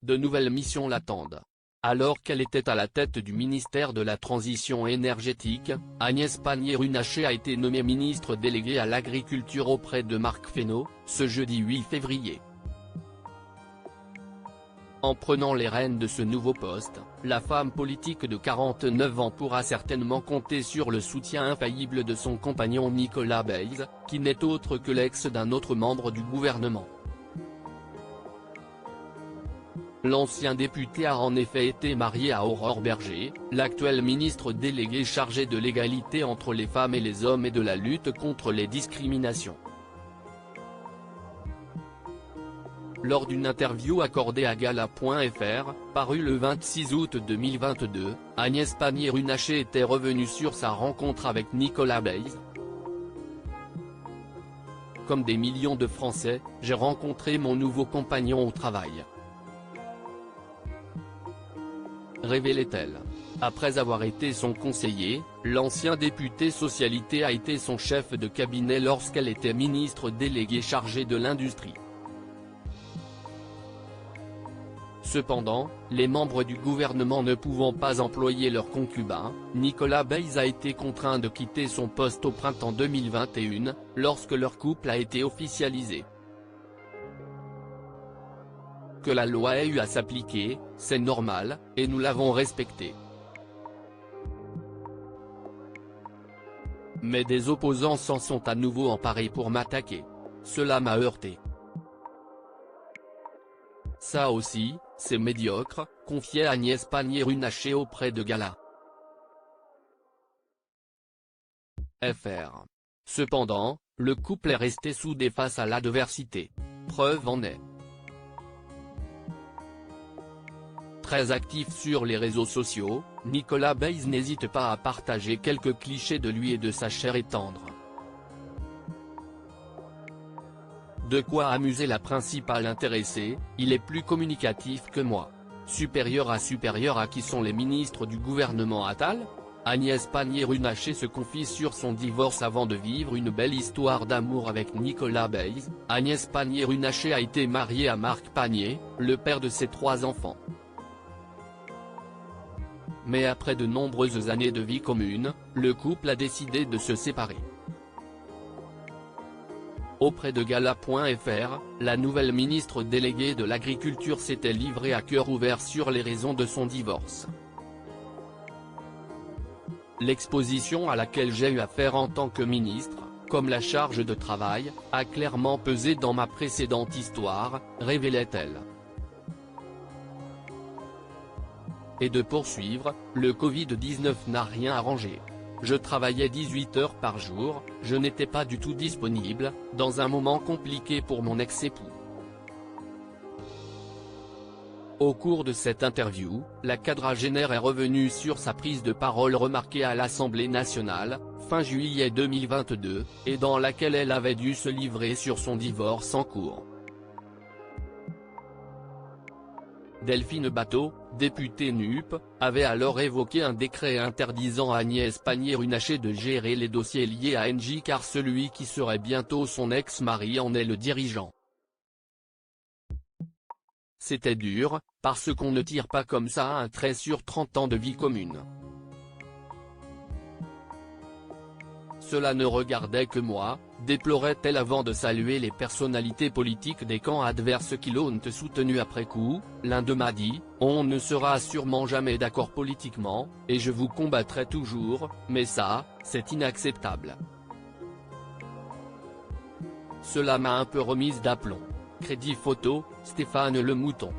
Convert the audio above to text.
de nouvelles missions l'attendent. Alors qu'elle était à la tête du ministère de la Transition énergétique, Agnès Pannier-Runacher a été nommée ministre déléguée à l'Agriculture auprès de Marc Fesneau, ce jeudi 8 février. En prenant les rênes de ce nouveau poste, la femme politique de 49 ans pourra certainement compter sur le soutien infaillible de son compagnon Nicolas Bays, qui n'est autre que l'ex d'un autre membre du gouvernement. L'ancien député a en effet été marié à Aurore Bergé, l'actuelle ministre déléguée chargée de l'égalité entre les femmes et les hommes et de la lutte contre les discriminations. Lors d'une interview accordée à Gala.fr, parue le 26 août 2022, Agnès Pannier-Runacher était revenue sur sa rencontre avec Nicolas Bays. Comme des millions de Français, j'ai rencontré mon nouveau compagnon au travail. Révélait-elle. Après avoir été son conseiller, l'ancien député socialité a été son chef de cabinet lorsqu'elle était ministre déléguée chargée de l'industrie. Cependant, les membres du gouvernement ne pouvant pas employer leur concubin, Nicolas Bays a été contraint de quitter son poste au printemps 2021, lorsque leur couple a été officialisé. Que la loi ait eu à s'appliquer, c'est normal, et nous l'avons respecté. Mais des opposants s'en sont à nouveau emparés pour m'attaquer. Cela m'a heurté. Ça aussi, c'est médiocre, confiait Agnès Pannier-Runacher auprès de Gala. Fr. Cependant, le couple est resté soudé face à l'adversité. Preuve en est. Très actif sur les réseaux sociaux, Nicolas Bays n'hésite pas à partager quelques clichés de lui et de sa chair et tendre. De quoi amuser la principale intéressée, il est plus communicatif que moi. Supérieur à qui sont les ministres du gouvernement Attal ? Agnès Pannier-Runacher se confie sur son divorce avant de vivre une belle histoire d'amour avec Nicolas Bays. Agnès Pannier-Runacher a été mariée à Marc Pannier, le père de ses 3 enfants. Mais après de nombreuses années de vie commune, le couple a décidé de se séparer. Auprès de Gala.fr, la nouvelle ministre déléguée de l'Agriculture s'était livrée à cœur ouvert sur les raisons de son divorce. L'exposition à laquelle j'ai eu affaire en tant que ministre, comme la charge de travail, a clairement pesé dans ma précédente histoire, révélait-elle. Et de poursuivre, le Covid-19 n'a rien arrangé. Je travaillais 18 heures par jour, je n'étais pas du tout disponible, dans un moment compliqué pour mon ex-époux. Au cours de cette interview, la quadragénaire est revenue sur sa prise de parole remarquée à l'Assemblée nationale, fin juillet 2022, et dans laquelle elle avait dû se livrer sur son divorce en cours. Delphine Batho, députée NUP, avait alors évoqué un décret interdisant à Agnès Pannier-Runacher de gérer les dossiers liés à Engie car celui qui serait bientôt son ex-mari en est le dirigeant. C'était dur, parce qu'on ne tire pas comme ça un trait sur 30 ans de vie commune. Cela ne regardait que moi, déplorait-elle avant de saluer les personnalités politiques des camps adverses qui l'ont soutenu après coup. L'un d'eux m'a dit « On ne sera sûrement jamais d'accord politiquement, et je vous combattrai toujours, mais ça, c'est inacceptable. » Cela m'a un peu remise d'aplomb. Crédit photo, Stéphane Le Mouton.